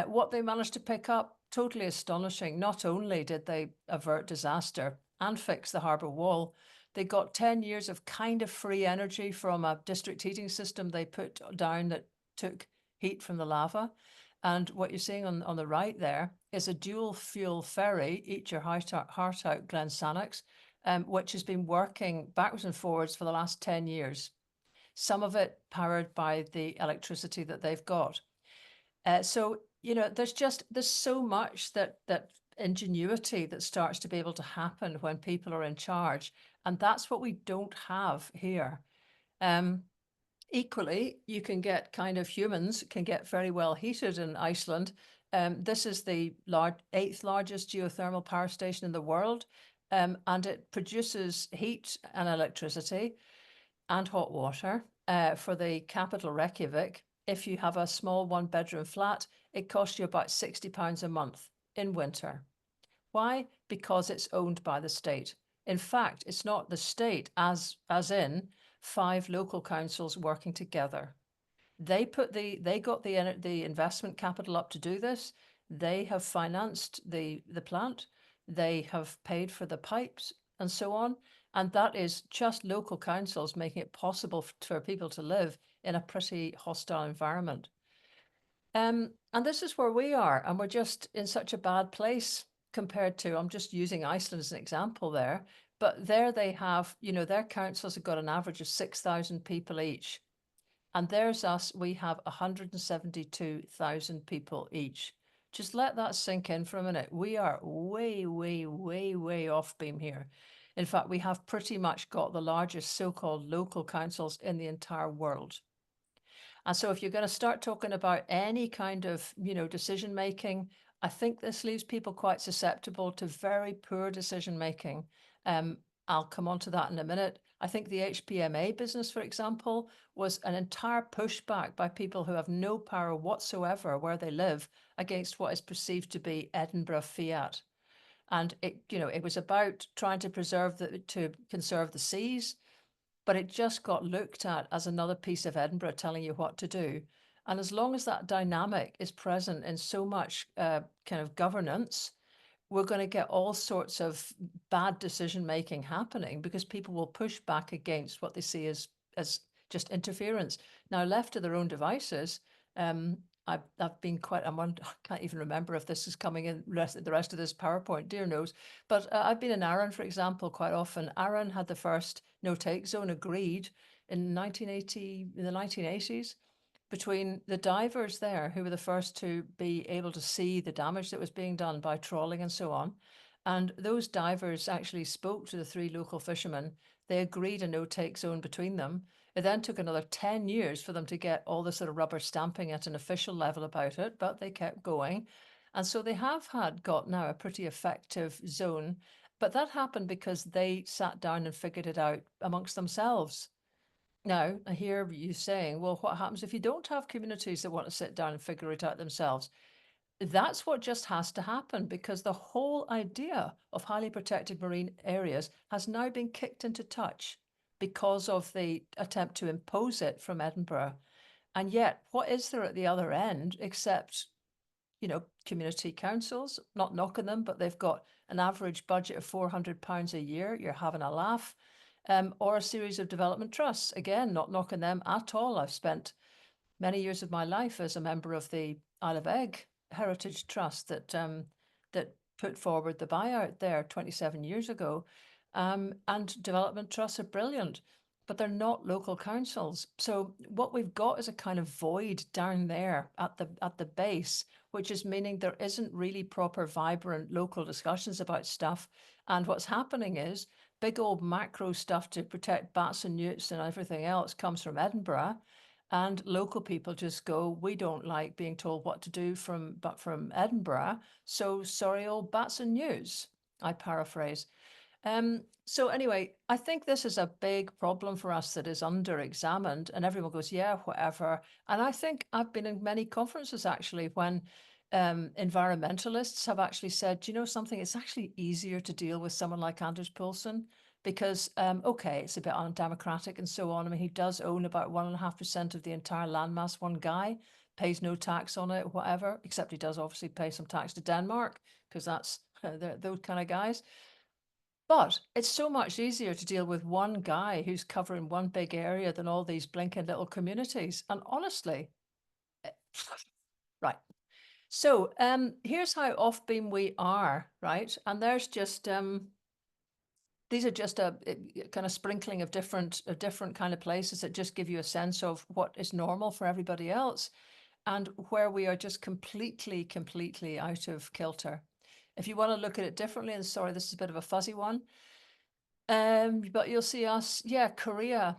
What they managed to pick up, totally astonishing. Not only did they avert disaster and fix the harbour wall, they got 10 years of kind of free energy from a district heating system they put down that took heat from the lava. And what you're seeing on the right there is a dual fuel ferry, Eat Your Heart Out Glen Sannox, which has been working backwards and forwards for the last 10 years. Some of it powered by the electricity that they've got. So, there's so much that ingenuity that starts to be able to happen when people are in charge. And that's what we don't have here. Equally, you can get humans can get very well heated in Iceland. This is the 8th largest geothermal power station in the world, and it produces heat and electricity and hot water for the capital Reykjavik. If you have a small 1-bedroom flat, it costs you about £60 a month in winter. Why? Because it's owned by the state. In fact, it's not the state as in 5 local councils working together. They got the investment capital up to do this. They have financed the plant. They have paid for the pipes and so on. And that is just local councils making it possible for people to live in a pretty hostile environment. And this is where we are, and we're just in such a bad place compared to, I'm just using Iceland as an example there. But there they have, you know, their councils have got an average of 6,000 people each. And there's us, we have 172,000 people each. Just let that sink in for a minute. We are way, way, way, way off beam here. In fact, we have pretty much got the largest so-called local councils in the entire world. And so if you're going to start talking about any kind of, you know, decision making, I think this leaves people quite susceptible to very poor decision making. I'll come on to that in a minute. I think the HPMA business, for example, was an entire pushback by people who have no power whatsoever where they live against what is perceived to be Edinburgh fiat. And it, you know, it was about trying to conserve the seas, but it just got looked at as another piece of Edinburgh telling you what to do. And as long as that dynamic is present in so much kind of governance, we're going to get all sorts of bad decision making happening because people will push back against what they see as just interference. Now, left to their own devices, I've been quite, I can't even remember if this is coming in the rest of this PowerPoint, dear knows. But I've been in Arran, for example, quite often. Arran had the first no-take zone agreed in the 1980s. Between the divers there, who were the first to be able to see the damage that was being done by trawling and so on. And those divers actually spoke to the 3 local fishermen. They agreed a no-take zone between them. It then took another 10 years for them to get all this sort of rubber stamping at an official level about it, but they kept going. And so they have got now a pretty effective zone. But that happened because they sat down and figured it out amongst themselves. Now, I hear you saying, well, what happens if you don't have communities that want to sit down and figure it out themselves? That's what just has to happen, because the whole idea of highly protected marine areas has now been kicked into touch because of the attempt to impose it from Edinburgh. And yet, what is there at the other end except, you know, community councils? Not knocking them, but they've got an average budget of £400 a year. You're having a laugh. Or a series of development trusts. Again, not knocking them at all. I've spent many years of my life as a member of the Isle of Egg Heritage Trust that put forward the buyout there 27 years ago. And development trusts are brilliant, but they're not local councils. So what we've got is a kind of void down there at the base, which is meaning there isn't really proper, vibrant local discussions about stuff. And what's happening is big old macro stuff to protect bats and newts and everything else comes from Edinburgh, and local people just go, we don't like being told what to do from Edinburgh, so sorry old bats and newts, I paraphrase. So anyway, I think this is a big problem for us that is under-examined, and everyone goes, yeah, whatever. And I think I've been in many conferences actually when environmentalists have actually said, do you know something, it's actually easier to deal with someone like Anders Poulsen because, okay, it's a bit undemocratic and so on. I mean, he does own about 1.5% of the entire landmass, one guy, pays no tax on it, whatever, except he does obviously pay some tax to Denmark because that's those kind of guys. But it's so much easier to deal with one guy who's covering one big area than all these blinking little communities. And honestly, right. So here's how off beam we are, right? And there's just these are just a kind of sprinkling of different kind of places that just give you a sense of what is normal for everybody else and where we are just completely out of kilter. If you want to look at it differently, and sorry, this is a bit of a fuzzy one, but you'll see us, yeah, Korea.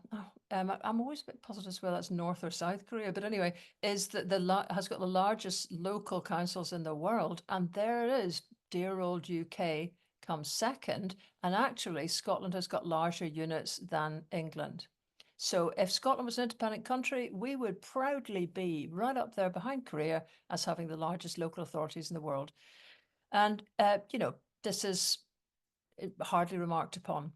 I'm always a bit puzzled as well. That's North or South Korea, but anyway, is that has got the largest local councils in the world, and there it is. Dear old UK comes second, and actually Scotland has got larger units than England. So if Scotland was an independent country, we would proudly be right up there behind Korea as having the largest local authorities in the world. And you know, this is hardly remarked upon.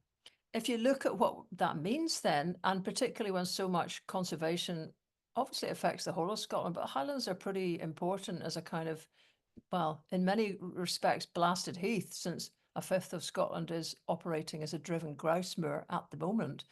If you look at what that means then, and particularly when so much conservation obviously affects the whole of Scotland, but Highlands are pretty important as a kind of, well, in many respects, blasted heath, since 1/5 of Scotland is operating as a driven grouse moor at the moment.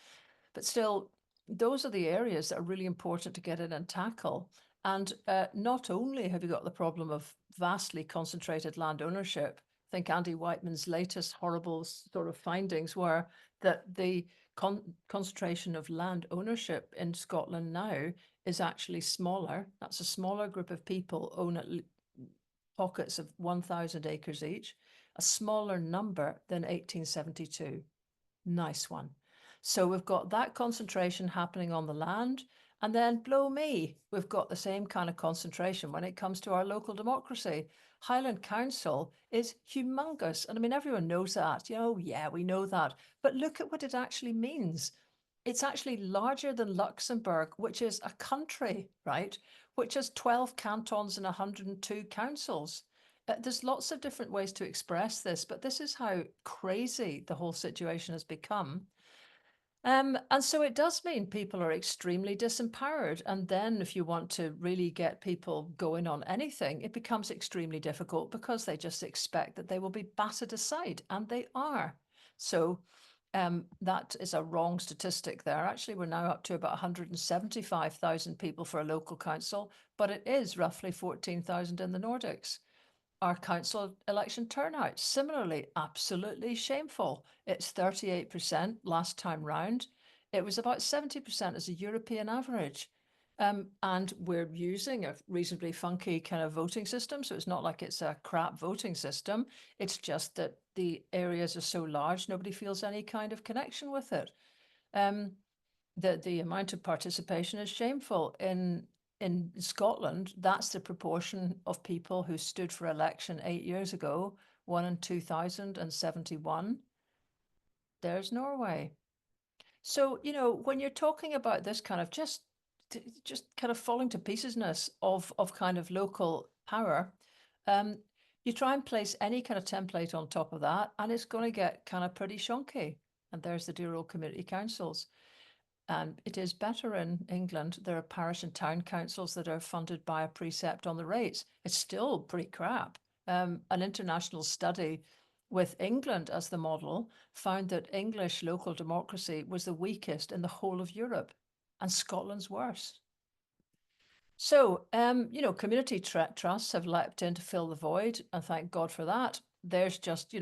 But still, those are the areas that are really important to get in and tackle. And not only have you got the problem of vastly concentrated land ownership think Andy Whiteman's latest horrible sort of findings were that the concentration of land ownership in Scotland now is actually smaller. That's a smaller group of people own pockets of 1,000 acres each, a smaller number than 1872. Nice one. So we've got that concentration happening on the land, and then blow me, we've got the same kind of concentration when it comes to our local democracy. Highland Council is humongous. And I mean, everyone knows that. Oh, yeah, we know that. But look at what it actually means. It's actually larger than Luxembourg, which is a country, right? Which has 12 cantons and 102 councils. There's lots of different ways to express this, but this is how crazy the whole situation has become. And so it does mean people are extremely disempowered. And then if you want to really get people going on anything, it becomes extremely difficult because they just expect that they will be battered aside, and they are. So that is a wrong statistic there. Actually, we're now up to about 175,000 people for a local council, but it is roughly 14,000 in the Nordics. Our council election turnout, similarly, absolutely shameful. It's 38% last time round. It was about 70% as a European average. And we're using a reasonably funky kind of voting system. So it's not like it's a crap voting system. It's just that the areas are so large, nobody feels any kind of connection with it. The amount of participation is shameful. In Scotland, that's the proportion of people who stood for election 8 years ago, 1 in 2,071. There's Norway. So, when you're talking about this kind of just kind of falling to piecesness of kind of local power, you try and place any kind of template on top of that, and it's going to get kind of pretty shonky. And there's the dear old community councils. And it is better in England. There are parish and town councils that are funded by a precept on the rates. It's still pretty crap. An international study with England as the model found that English local democracy was the weakest in the whole of Europe, and Scotland's worse. So, community trusts have leapt in to fill the void, and thank God for that. There's just,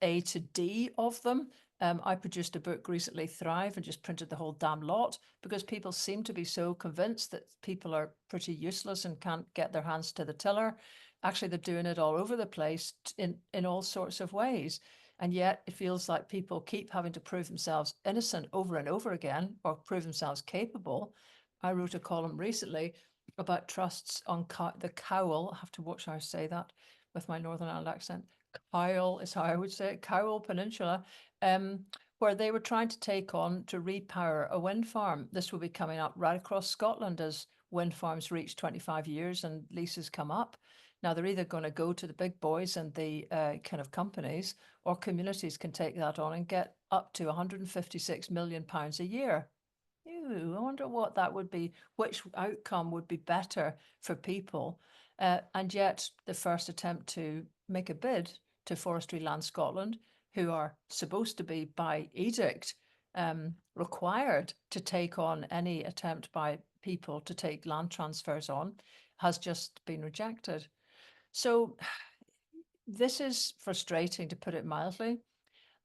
A to D of them. I produced a book recently, Thrive, and just printed the whole damn lot because people seem to be so convinced that people are pretty useless and can't get their hands to the tiller. Actually, they're doing it all over the place in all sorts of ways. And yet it feels like people keep having to prove themselves innocent over and over again, or prove themselves capable. I wrote a column recently about trusts on the Cowal. I have to watch how I say that with my Northern Ireland accent. Cowal is how I would say it, Cowal Peninsula, where they were trying to take on to repower a wind farm. This will be coming up right across Scotland as wind farms reach 25 years and leases come up. Now, they're either going to go to the big boys and the kind of companies, or communities can take that on and get up to £156 million a year. Ew, I wonder what that would be, which outcome would be better for people. And yet the first attempt to make a bid to Forestry Land Scotland, who are supposed to be by edict required to take on any attempt by people to take land transfers on, has just been rejected. So this is frustrating, to put it mildly.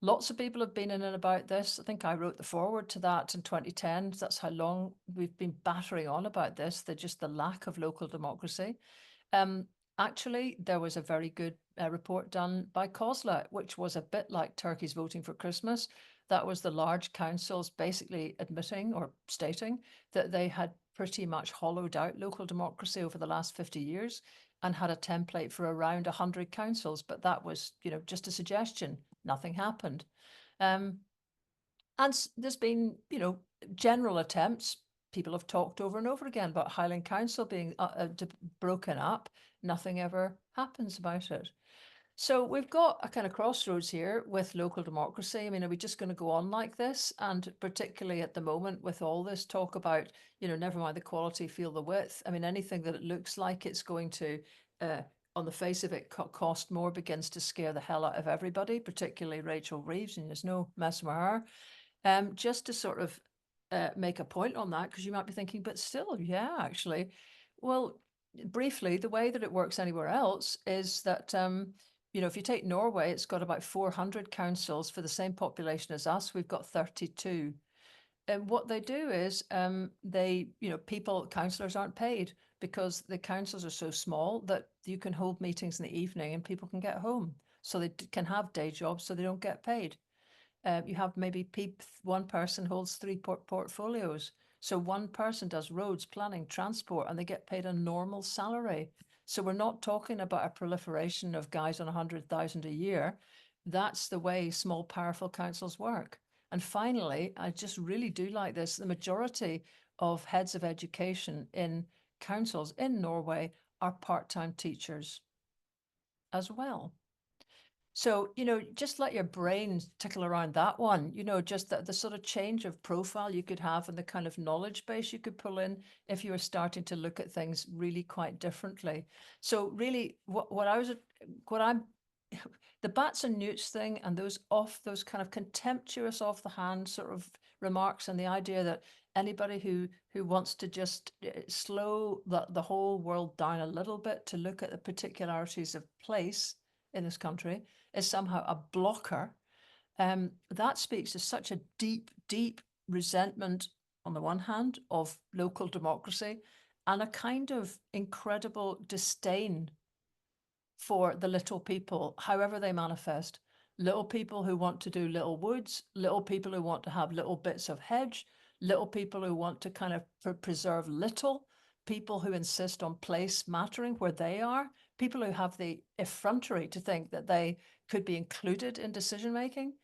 Lots of people have been in and about this. I think I wrote the foreword to that in 2010. That's how long we've been battering on about this, the lack of local democracy. Actually, there was a very good report done by COSLA, which was a bit like Turkey's voting for Christmas. That was the large councils basically admitting or stating that they had pretty much hollowed out local democracy over the last 50 years and had a template for around 100 councils. But that was, just a suggestion. Nothing happened. And there's been, general attempts. People have talked over and over again about Highland Council being broken up. Nothing ever happens about it. So we've got a kind of crossroads here with local democracy. I mean, are we just going to go on like this? And particularly at the moment with all this talk about, never mind the quality, feel the width. I mean, anything that it looks like it's going to, on the face of it, cost more begins to scare the hell out of everybody, particularly Rachel Reeves, and there's no messing with her. Just to sort of make a point on that, because you might be thinking, but still, yeah, actually. Well, briefly, the way that it works anywhere else is that you know, if you take Norway, it's got about 400 councils for the same population as us. We've got 32. And what they do is councillors aren't paid because the councils are so small that you can hold meetings in the evening and people can get home. So they can have day jobs so they don't get paid. You have maybe one person holds 3 portfolios. So one person does roads, planning, transport, and they get paid a normal salary. So we're not talking about a proliferation of guys on 100,000 a year. That's the way small, powerful councils work. And finally, I just really do like this. The majority of heads of education in councils in Norway are part-time teachers as well. So, you know, just let your brain tickle around that one, you know, just the sort of change of profile you could have and the kind of knowledge base you could pull in if you were starting to look at things really quite differently. So really the bats and newts thing and those kind of contemptuous off the hand sort of remarks and the idea that anybody who wants to just slow the whole world down a little bit to look at the particularities of place in this country is somehow a blocker. That speaks to such a deep, deep resentment on the one hand of local democracy and a kind of incredible disdain for the little people, however they manifest. Little people who want to do little woods, little people who want to have little bits of hedge, little people who want to kind of preserve little, people who insist on place mattering where they are, people who have the effrontery to think that they could be included in decision making.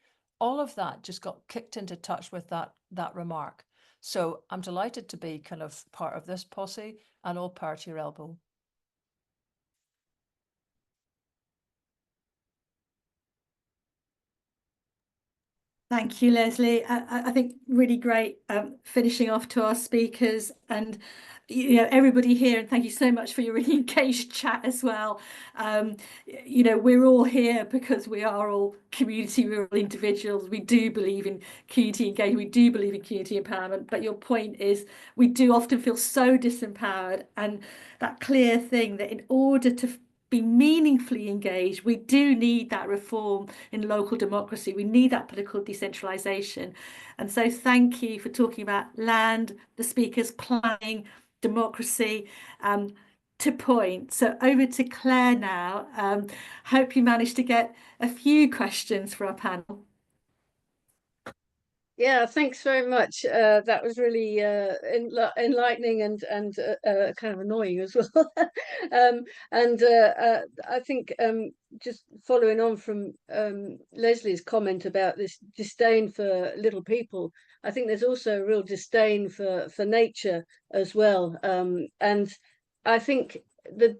All of that just got kicked into touch with that remark. So I'm delighted to be kind of part of this posse and all power to your elbow. Thank you, Lesley. I think really great finishing off to our speakers and you know everybody here, and thank you so much for your really engaged chat as well. You know, we're all here because we are all community, we're all individuals. We do believe in community engagement, we do believe in community empowerment, but your point is we do often feel so disempowered, and that clear thing that in order to be meaningfully engaged, we do need that reform in local democracy. We need that political decentralisation. And so thank you for talking about land, the speakers, planning, democracy, to point. So over to Clare now. Hope you managed to get a few questions for our panel. Yeah, thanks very much. That was really enlightening and kind of annoying as well. I think just following on from Lesley's comment about this disdain for little people, I think there's also a real disdain for nature as well. And I think the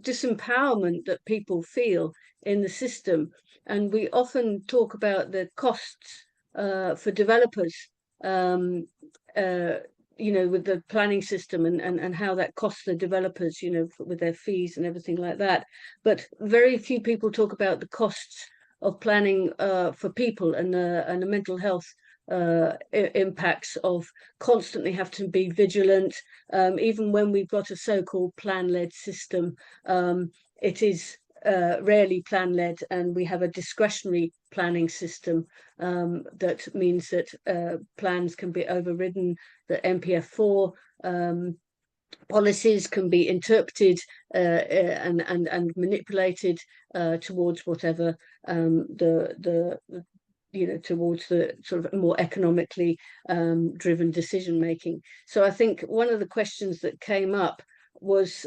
disempowerment that people feel in the system, and we often talk about the costs for developers, you know, with the planning system and how that costs the developers, you know, with their fees and everything like that. But very few people talk about the costs of planning for people and the mental health impacts of constantly have to be vigilant. Even when we've got a so-called plan-led system, it is rarely plan-led, and we have a discretionary planning system that means that plans can be overridden, that NPF4 policies can be interpreted and manipulated towards whatever towards the sort of more economically driven decision making. So I think one of the questions that came up was